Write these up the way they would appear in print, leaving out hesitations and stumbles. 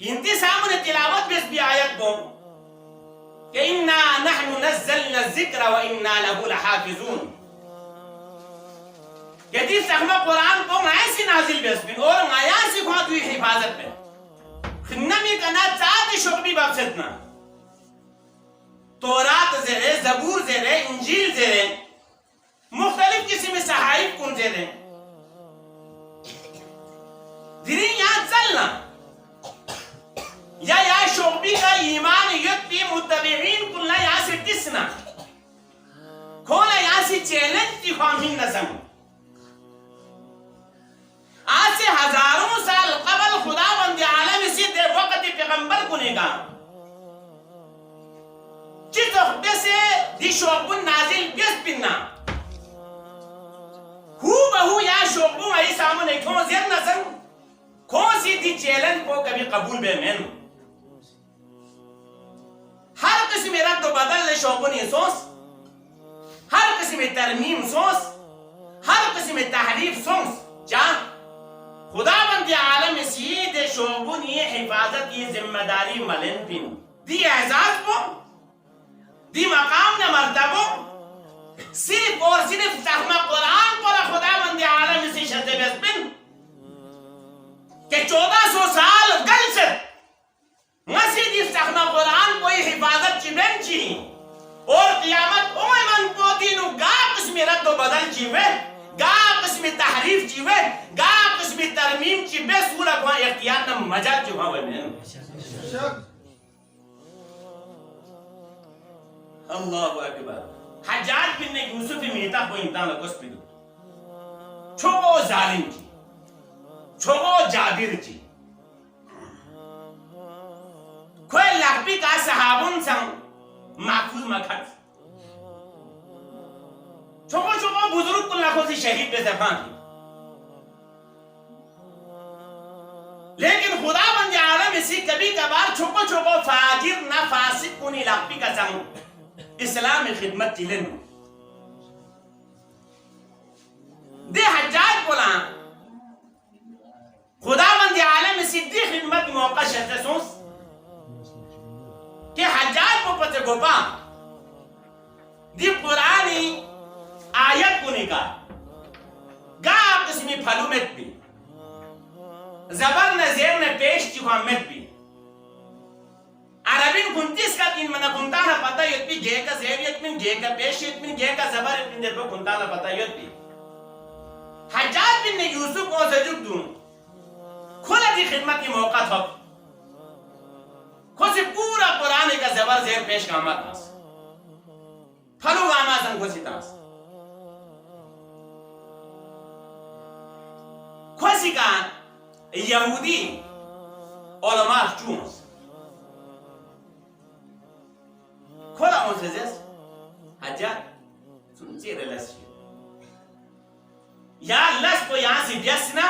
इंती सामने तिलावत बेस भी आयत को कि इन्ना नहनु नज़्ज़लना ज़िक्र व इन्ना लहु लहाफ़िज़ून के दी सहमा कुरान को ऐसी नाजिल बेस बिन और आया सी को तू हिफाजत में खन्नमी कना चाद शुक्री बख्शतना तौरात ज़ेरे ज़बूर ज़ेरे इंजील ज़ेरे मुख्तलिफ किस्म सहाइफ कुन ज़ेरे दिरी यहाँ चलना या शोबी का ईमान युक्ति मुत्तबीन कुल्ला यहाँ से दिसना खोला यहाँ से चैलेंज की फामिन नज़म आज से हजारों साल कबल खुदा बंदे आलम इसी दे वक्त पैगंबर कुनेगा जिस वक्त से दिशोबुन नाजिल बिस बिन्ना बहु या शोबू आई सामने क्यों ज़ेर नज़म कौन सी थी चैलेंज को कभी कबूल बे मैन हर किसी मेरा तो बदल ले शोबुन ये सोच हर किसी में तरमीम सोच हर किसी में तहरीफ सोच जा खुदा बंदे आलम सीधे शोबुन ये हिफाजत की जिम्मेदारी मलिन पिन दी एहसास को दी मकाम ने मर्तबो सिर्फ और सिर्फ सहमा कुरान पर खुदा बंदे आलम इसी शर्ते बेस्पिन के 1400 साल गल से मसीदी सहमा कुरान को हिफाजत चिबेन ची और क़यामत उमन को दिनु गा किस्म रद्द बदल चीवे गा किस्म तहरीफ चीवे गा किस्म तरमीम चीवे सूरत को इख्तियार न मजा चुहा वने अल्लाहु अकबर हज्जाज बिन यूसुफ मेहता को इंसान को स्पिदो छोगो जालिम जी छोगो जाबिर जी कोई लकबी का सहाबुन संग माफूज मखत छोगो छोगो बुजुर्ग को लाखों से शहीद पे दफन की लेकिन खुदा बंदे आलम इसी कभी कभार छोको छोको फाजिर ना फासिक को नहीं लकबी का संग इस्लाम में खिदमत चिलन दे हज्जाज बोला खुदा बंदे आलम सिद्दी खिदमत मौका शर्त सोच के हज्जाज को पते गोपा दी पुरानी आयत को निका गा किस्मी फलुमत भी जबर नज़ीर ने पेश चुका मत भी अरबिन कुंतीस का तीन मना कुंता ना पता युद्ध गे का ज़ेवियत में गे का पेश युद्ध में गे का ज़बर युद्ध में देखो कुंता ना पता युद्ध भी हज्जाज बिन यूसुफ को सजुग दूं खुला दी खिदमत की मौका था खुद से पूरा कुरान का ज़बर ज़ेर पेश का मत नास फलू गामा संग खुशी तास खुशी का यहूदी उलमा चूंस खोला उनसे जैस हज्जाज सुनचे रलस या लस को यहाँ से व्यसना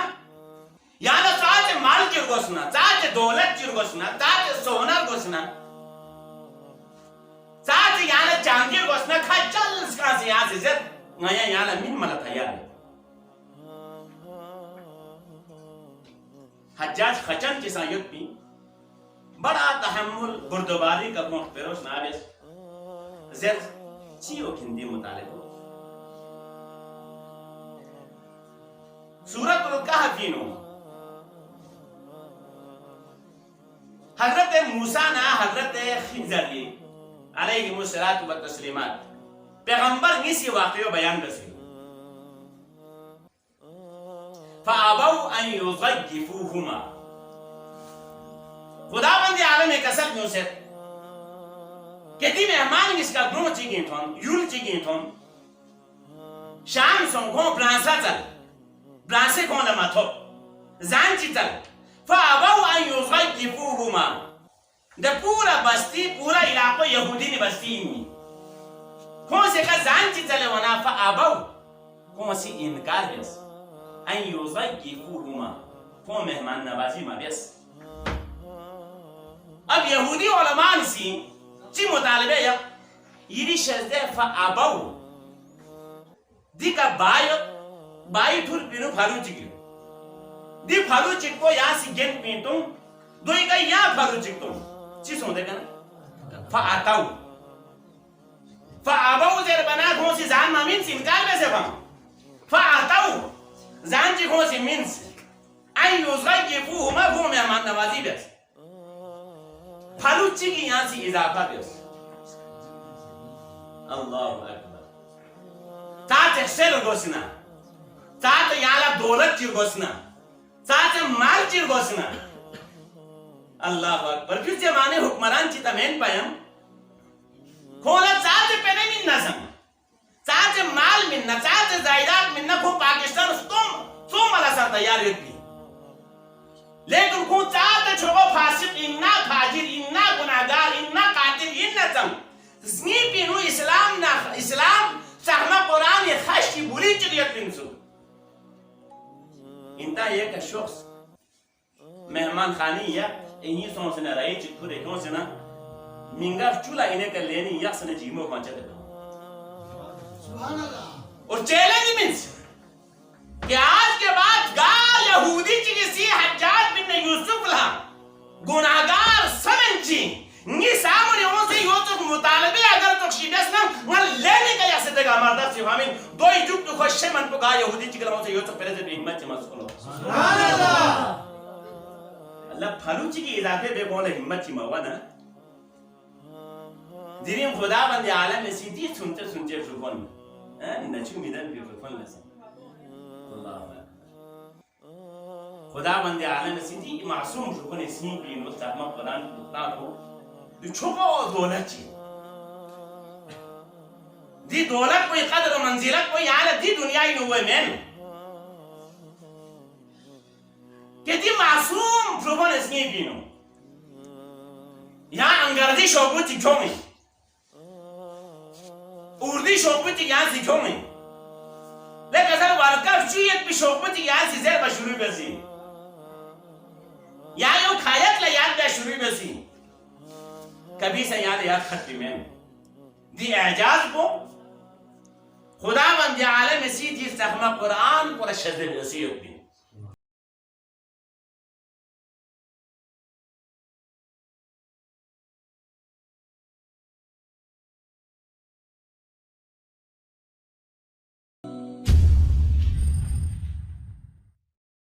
या ना चाहे माल चिर गोसना चाहे दौलत चिर गोसना चाहे सोना गोसना चाहे यहाँ ना चांदी गोसना खच्चल इसका से यहाँ से जब नया यहाँ ना मिन मला था यार हज्जाज खचन के सायुक्त भी बड़ा तहम्मुल गुर्दबारी का मुख्त पेरोस नावेस ज़ेर चीओ हिंदी मुतालिब सूरतुल कहफ़ीनो हज़रत मूसा ना हज़रत खिज़र की अलैहिमुस्सलातु व तस्लीमात पैगंबर इसी वाक़या बयान रसे फ़अबौ अन युज़य्यिफ़ूहुमा खुदावंद आलम कसर न्यू से केती मेहमान इसका ग्रो चिगे थोन यूल चिगे थोन शाम संगो ब्रांसा चल ब्रांसे कौन माथो जान चितल फ़अबौ अन युज़य्यिफ़ूहुमा द पूरा बस्ती पूरा इलाको यहूदी ने बस्ती में कौन से का जान चितले वना फ़अबौ कौन सी इनकार है अन युज़य्यिफ़ूहुमा कौन मेहमान नवाजी माबेस अब यहूदी उलमा सी ची मुतालिबे या यदि शज़्दे फ़अबौ दिका बाई ठुर पिनु फारू चिकी दी फारू चिको या सी गेन पिंटू दोई का या फरुचिक तुम चीज होते का फ़ाताऊ फ़ाबाऊ जर बना घोंसी जान मामिन इनकार में से फम फ़ाताऊ जान जी घोंसी मीन्स आई युज़गा ये फू हुमा वो मेहमान नवाजी बस फरुचिक यहाँ से इजाफा बस अल्लाह अकबर तात एक्सेल गोसना तात याला दौलत चिर गोसना तात माल चिर गोसना अल्लाह अकबर फिर जमाने हुक्मरान चिता मेन पायम खोला तात पेने मिन्ना सम तात माल मिन्ना तात जायदाद मिन्ना को पाकिस्तान तुम वाला सा तैयार होती लेकिन को तात छोगो फासिक इन्ना फाजिर इन्ना गुनाहगार इन्ना कातिल इन्ना तम स्नी पिनु इस्लाम ना इस्लाम सहमा कुरान ये खाश की बुरी चीज़ पिंसु इंता ये का शख्स मेहमान खानी या इन्हीं सोचने रहे चित्तूरे कौन से ना मिंगा चूल्हा इन्हें कर लेनी या सने जीमो पांचे देता और चैलेंज मीन्स कि आज के बाद गाल यहूदी चिकित्सी हज्जाज बिन यूसुफ ला गुनाहगार समझी नी सामने उनसे यो तो मुतालबे अगर तो शिबस ना वह लेने का या सदेगा मर्दा से हमें दो ही जुग तो खुशे मन को गा यहूदी चिकला उनसे यो तो पहले से हिम्मत से मत सुनो सुभान अल्लाह अल्लाह फलूची की इजाफे पे बोले हिम्मत की मवा ना दिरिम खुदा बंदे आलम में सीधी सुनते सुनते फुफन नचू मिदन भी फुफन लसन अल्लाह खुदा बंदे आलम में सीधी मासूम फुफन इसनी भी मुस्तहमा कुरान कुत्ता को दी छोको दौलत ची दी दौलत कोई कदर मंजिलत कोई यार दी दुनिया ही नहीं हुए मैन कि दी मासूम फुफन इसनी भी नो यहाँ अंग्रेजी शोबुत क्यों उर्दी शोबुत यहाँ से क्यों लेकिन अगर वालका चुयत भी शोबुत यहाँ से ज़ेर बशुरू बसी या यो खायत ला याद बशुरू बसी कभी से याद खत्ती में दी एजाज को खुदा बंद आलम सीधी सहमा कुरान पर शज़्ज़े बसी होती